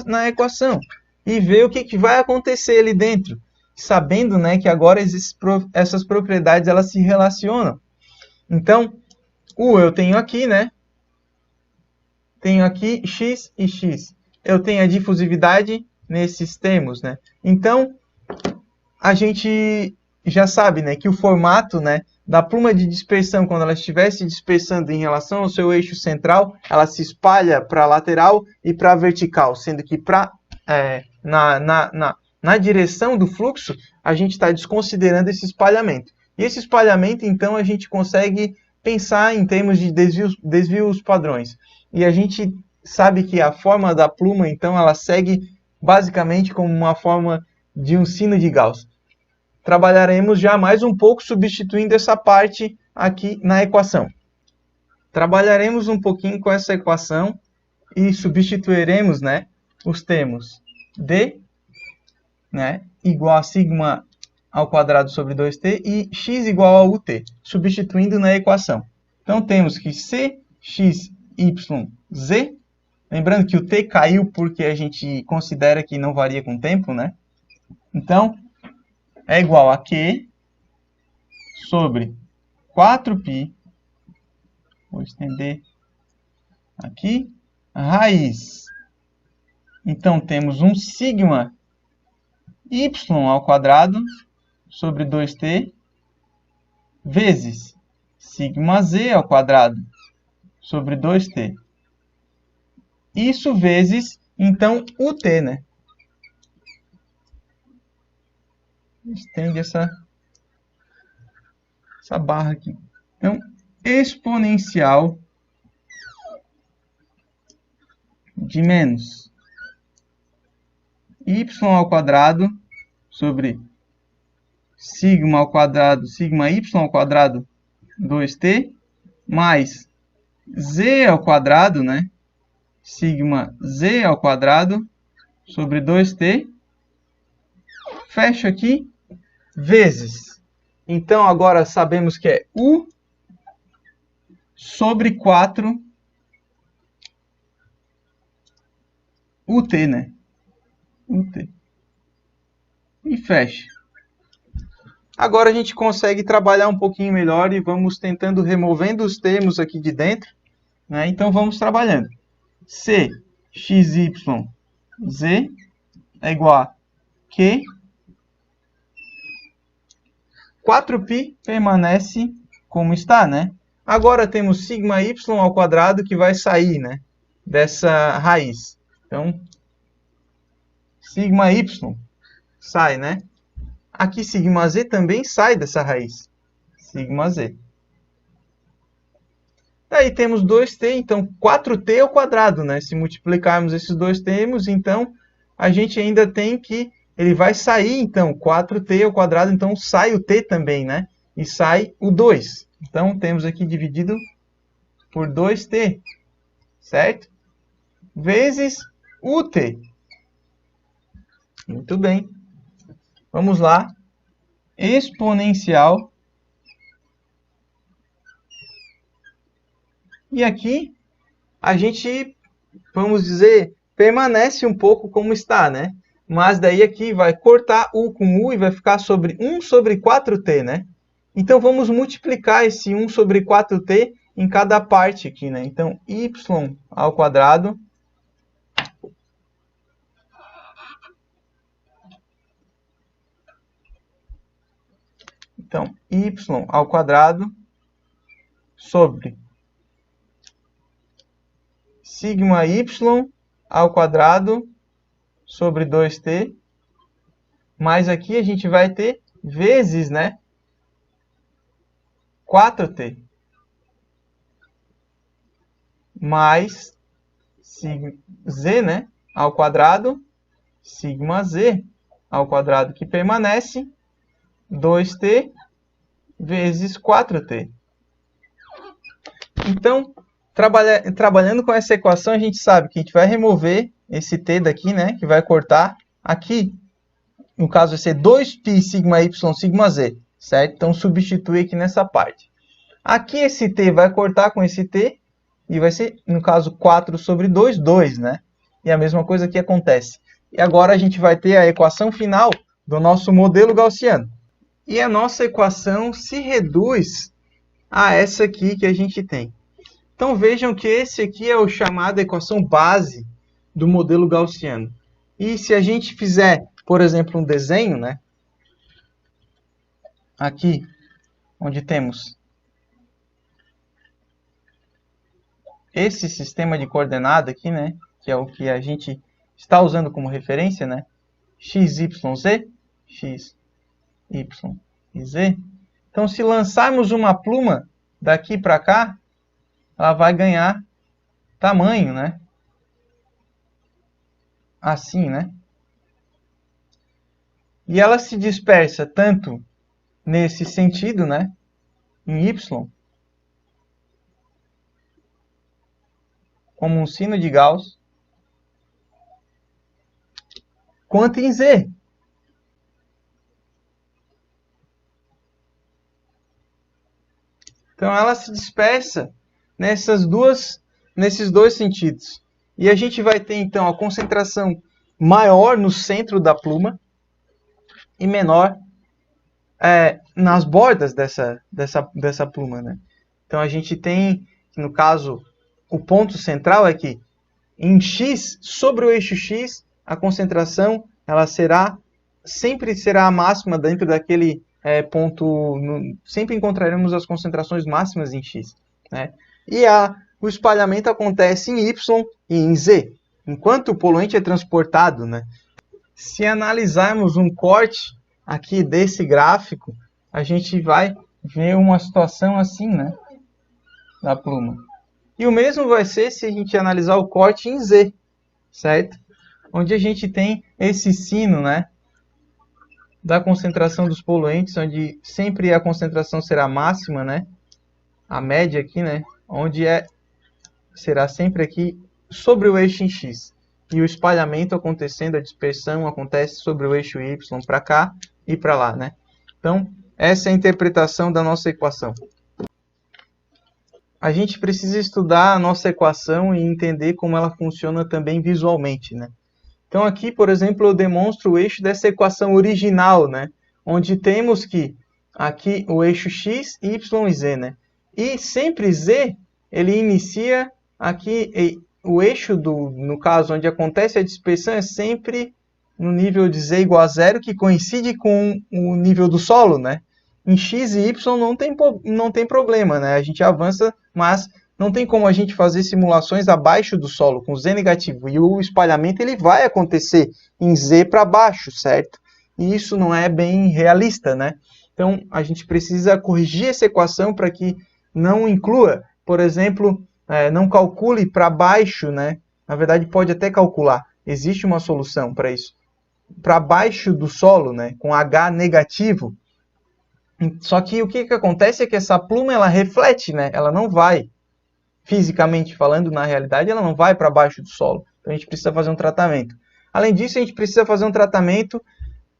B: na equação e ver o que vai acontecer ali dentro, sabendo, né, que agora essas propriedades elas se relacionam. Então, eu tenho aqui, né? Tenho aqui x e x. Eu tenho a difusividade nesses termos, né? Então, a gente já sabe, né, que o formato, né, da pluma de dispersão, quando ela estiver se dispersando em relação ao seu eixo central, ela se espalha para a lateral e para a vertical, sendo que na direção do fluxo, a gente está desconsiderando esse espalhamento. E esse espalhamento, então, a gente consegue pensar em termos de desvios padrões. E a gente sabe que a forma da pluma, então, ela segue basicamente como uma forma de um sino de Gauss. Trabalharemos já mais um pouco substituindo essa parte aqui na equação. Trabalharemos um pouquinho com essa equação e substituiremos, né, os termos d, né, igual a sigma ao quadrado sobre 2t e x igual a ut, substituindo na equação. Então temos que cx, y, z, lembrando que o t caiu porque a gente considera que não varia com o tempo, né? Então, é igual a Q sobre 4π, vou estender aqui, raiz. Então, temos um sigma y ao quadrado sobre 2t vezes sigma z ao quadrado sobre 2t. Isso vezes, então, o t, né? Estende essa barra aqui. Então, exponencial de menos y ao quadrado sobre sigma ao quadrado, sigma y ao quadrado 2t, mais z ao quadrado, né? Sigma z ao quadrado sobre 2t, fecho aqui, vezes. Então, agora sabemos que é u sobre 4 ut, né? Ut. E fecha. Agora a gente consegue trabalhar um pouquinho melhor e vamos tentando removendo os termos aqui de dentro, né? Então, vamos trabalhando. C, x, y, z é igual a Q. 4π permanece como está, né? Agora temos sigma y ao quadrado que vai sair, né, dessa raiz. Então, sigma y sai, né? Aqui sigma z também sai dessa raiz. Sigma z. Daí temos 2t, então 4t ao quadrado, né? Se multiplicarmos esses dois termos, então a gente ainda tem que ele vai sair, então, 4t ao quadrado, então sai o t também, né? E sai o 2. Então, temos aqui dividido por 2t, certo? Vezes o t. Muito bem. Vamos lá. Exponencial. E aqui, a gente, vamos dizer, permanece um pouco como está, né? Mas daí aqui vai cortar u com u e vai ficar sobre 1 sobre 4t, né? Então, vamos multiplicar esse 1 sobre 4t em cada parte aqui, né? Então, y ao quadrado y ao quadrado sobre sigma y ao quadrado sobre 2t, mas aqui a gente vai ter vezes, né, 4t, mais z, né, ao quadrado, sigma z ao quadrado que permanece, 2t vezes 4t. Então, trabalhando com essa equação, a gente sabe que a gente vai remover esse T daqui, né, que vai cortar aqui. No caso, vai ser 2π sigma y sigma z, certo? Então, substitui aqui nessa parte. Aqui esse T vai cortar com esse T, e vai ser, no caso, 4 sobre 2, 2, né? E a mesma coisa aqui acontece. E agora a gente vai ter a equação final do nosso modelo gaussiano. E a nossa equação se reduz a essa aqui que a gente tem. Então vejam que esse aqui é o chamado equação base do modelo gaussiano. E se a gente fizer, por exemplo, um desenho, né? Aqui, onde temos esse sistema de coordenada aqui, né? Que é o que a gente está usando como referência, né? X, Y, Z. X, Y e Z. Então, se lançarmos uma pluma daqui para cá, ela vai ganhar tamanho, né? Assim, né? E ela se dispersa tanto nesse sentido, né? Em Y, como um sino de Gauss, quanto em Z. Então, ela se dispersa nesses dois sentidos. E a gente vai ter, então, a concentração maior no centro da pluma e menor nas bordas dessa pluma, né? Então, a gente tem, no caso, o ponto central é que em X, sobre o eixo X, a concentração ela sempre será a máxima dentro daquele ponto, sempre encontraremos as concentrações máximas em X, né? E o espalhamento acontece em Y e em Z, enquanto o poluente é transportado, né? Se analisarmos um corte aqui desse gráfico, a gente vai ver uma situação assim, né? Da pluma. E o mesmo vai ser se a gente analisar o corte em Z, certo? Onde a gente tem esse sino, né? Da concentração dos poluentes, onde sempre a concentração será máxima, né? A média aqui, né? Onde será sempre aqui sobre o eixo em X. E o espalhamento acontecendo, a dispersão acontece sobre o eixo Y para cá e para lá, né? Então, essa é a interpretação da nossa equação. A gente precisa estudar a nossa equação e entender como ela funciona também visualmente, né? Então aqui, por exemplo, eu demonstro o eixo dessa equação original, né? Onde temos que aqui o eixo x, y e z, né? E sempre z, ele inicia aqui, o eixo no caso onde acontece a dispersão é sempre no nível de z igual a zero, que coincide com o nível do solo, né? Em x e y não tem problema, né? A gente avança, mas não tem como a gente fazer simulações abaixo do solo, com z negativo. E o espalhamento ele vai acontecer em z para baixo, certo? E isso não é bem realista, né? Então, a gente precisa corrigir essa equação para que não inclua, por exemplo, não calcule para baixo, né? Na verdade, pode até calcular. Existe uma solução para isso. Para baixo do solo, né? Com H negativo. Só que o que acontece é que essa pluma, ela reflete, né? Ela não vai, fisicamente falando, na realidade, ela não vai para baixo do solo. Então, a gente precisa fazer um tratamento. Além disso, a gente precisa fazer um tratamento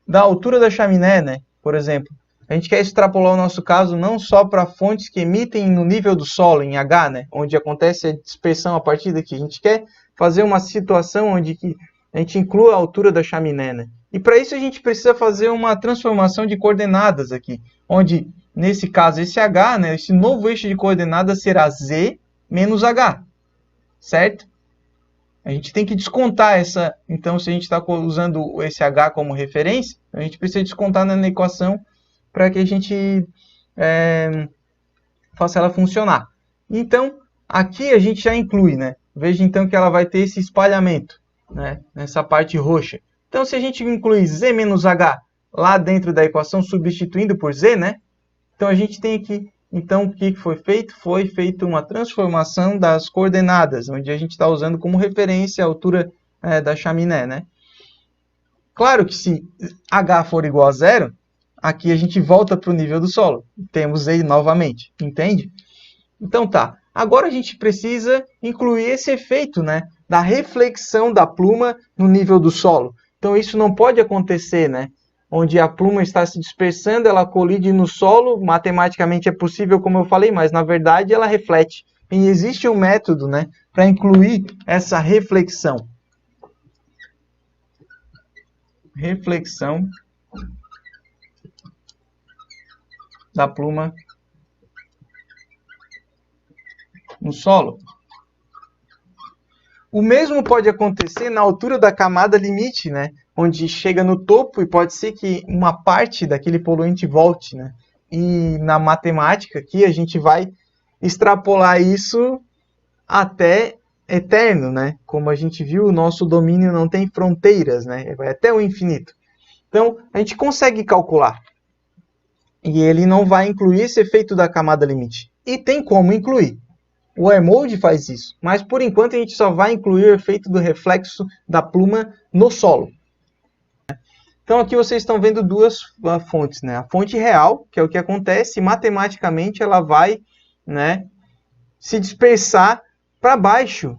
B: da altura da chaminé, né? Por exemplo, a gente quer extrapolar o nosso caso não só para fontes que emitem no nível do solo, em H, né? Onde acontece a dispersão a partir daqui. A gente quer fazer uma situação onde a gente inclua a altura da chaminé, né? E para isso a gente precisa fazer uma transformação de coordenadas aqui, onde, nesse caso, esse H, né, esse novo eixo de coordenadas será Z menos H, certo? A gente tem que descontar essa, então, se a gente está usando esse H como referência, a gente precisa descontar na equação para que a gente faça ela funcionar. Então, aqui a gente já inclui, né? Veja então que ela vai ter esse espalhamento, né, nessa parte roxa. Então, se a gente inclui Z menos H lá dentro da equação, substituindo por Z, né? Então, a gente tem aqui, então, o que foi feito? Foi feita uma transformação das coordenadas, onde a gente está usando como referência a altura da chaminé, né? Claro que se H for igual a zero, aqui a gente volta para o nível do solo. Temos Z novamente, entende? Então, tá. Agora a gente precisa incluir esse efeito, né? da reflexão da pluma no nível do solo. Então isso não pode acontecer, né? Onde a pluma está se dispersando, ela colide no solo, matematicamente é possível, como eu falei, mas na verdade ela reflete. E existe um método, né, para incluir essa reflexão. Reflexão da pluma no solo. O mesmo pode acontecer na altura da camada limite, né? Onde chega no topo e pode ser que uma parte daquele poluente volte, né? E na matemática aqui a gente vai extrapolar isso até eterno, né? Como a gente viu, o nosso domínio não tem fronteiras, né? Vai até o infinito. Então, a gente consegue calcular. E ele não vai incluir esse efeito da camada limite. E tem como incluir. O Airmold faz isso, mas por enquanto a gente só vai incluir o efeito do reflexo da pluma no solo. Então aqui vocês estão vendo duas fontes, né? A fonte real, que é o que acontece, matematicamente ela vai, né, se dispersar para baixo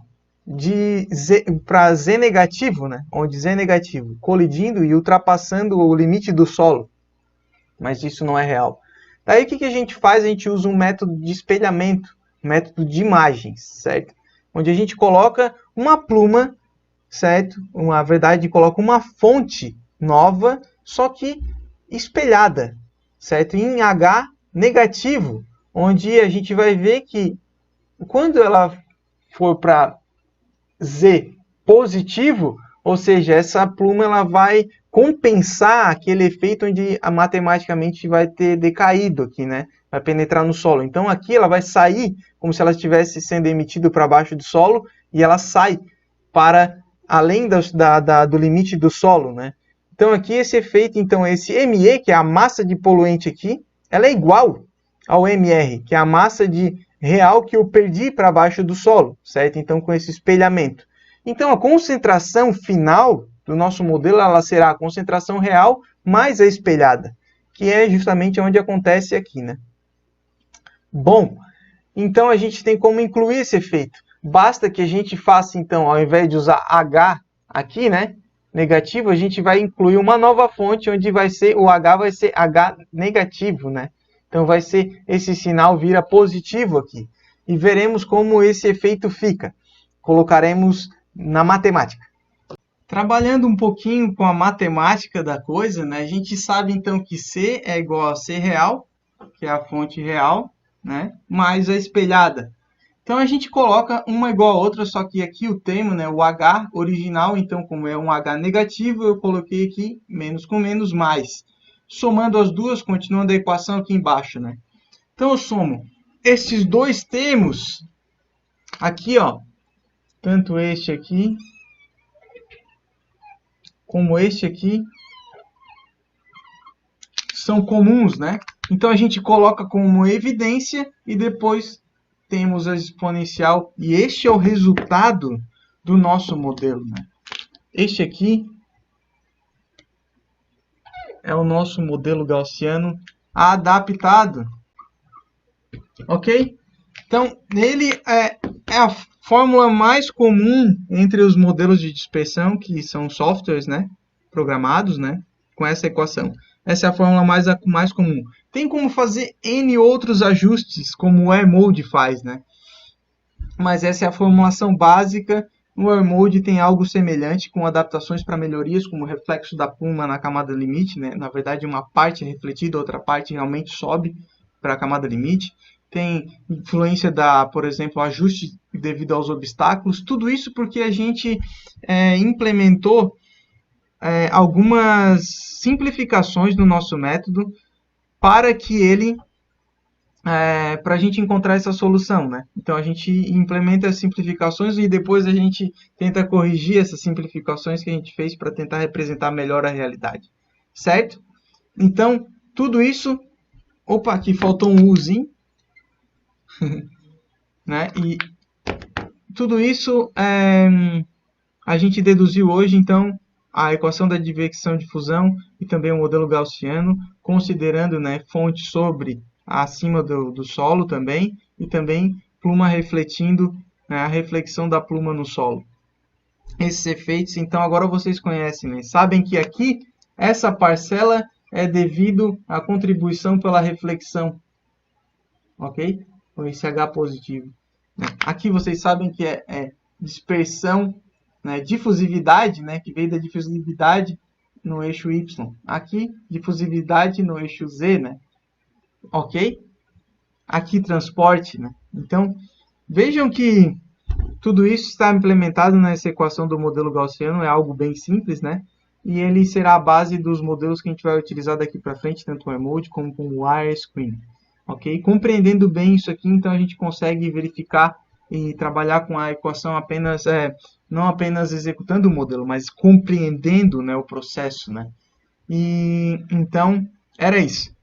B: para Z negativo, né? Onde Z negativo, colidindo e ultrapassando o limite do solo. Mas isso não é real. Daí o que a gente faz? A gente usa um método de espelhamento, método de imagens, certo? Onde a gente coloca uma pluma, certo? Na verdade, coloca uma fonte nova, só que espelhada, certo? Em H negativo, onde a gente vai ver que quando ela for para Z positivo, ou seja, essa pluma ela vai compensar aquele efeito onde matematicamente vai ter decaído aqui, né? Vai penetrar no solo. Então aqui ela vai sair como se ela estivesse sendo emitida para baixo do solo e ela sai para além do limite do solo, né? Então aqui esse efeito, então esse ME, que é a massa de poluente aqui, ela é igual ao MR, que é a massa de real que eu perdi para baixo do solo, certo? Então com esse espelhamento. Então a concentração final do nosso modelo ela será a concentração real mais a espelhada, que é justamente onde acontece aqui, né? Bom, então a gente tem como incluir esse efeito. Basta que a gente faça, então, ao invés de usar H aqui, né, negativo, a gente vai incluir uma nova fonte onde vai ser, o H vai ser H negativo, né? Então vai ser, esse sinal vira positivo aqui. E veremos como esse efeito fica. Colocaremos na matemática. Trabalhando um pouquinho com a matemática da coisa, né, a gente sabe então que C é igual a C real, que é a fonte real, né, mais a espelhada. Então a gente coloca uma igual a outra, só que aqui o termo, né, o H original, então como é um H negativo, eu coloquei aqui menos com menos mais. Somando as duas, continuando a equação aqui embaixo, né. Então eu somo esses dois termos aqui, ó, tanto este aqui como este aqui, são comuns, né? Então a gente coloca como evidência e depois temos a exponencial. E este é o resultado do nosso modelo, né? Este aqui é o nosso modelo gaussiano adaptado. Ok? Então, ele é a fórmula mais comum entre os modelos de dispersão, que são softwares, né, programados, né, com essa equação. Essa é a fórmula mais comum. Tem como fazer N outros ajustes, como o Airmold faz, né? Mas essa é a formulação básica. No Airmold tem algo semelhante, com adaptações para melhorias, como o reflexo da pluma na camada limite, né? Na verdade, uma parte é refletida, outra parte realmente sobe para a camada limite. Tem influência por exemplo, ajuste devido aos obstáculos. Tudo isso porque a gente implementou algumas simplificações no nosso método para que ele para a gente encontrar essa solução, né? Então a gente implementa as simplificações e depois a gente tenta corrigir essas simplificações que a gente fez para tentar representar melhor a realidade, certo? Então tudo isso, opa, aqui faltou um Uzinho, né? E tudo isso a gente deduziu hoje, então, a equação da advecção de fusão e também o modelo gaussiano, considerando, né, fonte sobre acima do solo também, e também pluma refletindo, né, a reflexão da pluma no solo.
A: esses efeitos. Então agora vocês conhecem, né? Sabem que aqui essa parcela é devido à contribuição pela reflexão, ok? Com esse H positivo. Aqui vocês sabem que é dispersão, né? Difusividade, né? Que veio da difusividade no eixo Y. Aqui, difusividade no eixo Z, né? Ok? Aqui, transporte, né? Então, vejam que tudo isso está implementado nessa equação do modelo gaussiano, é algo bem simples, né? E ele será a base dos modelos que a gente vai utilizar daqui para frente, tanto o remote como com o wirescreen. Ok? Compreendendo bem isso aqui, então a gente consegue verificar e trabalhar com a equação apenas, não apenas executando o modelo, mas compreendendo, né, o processo, né? E então, era isso.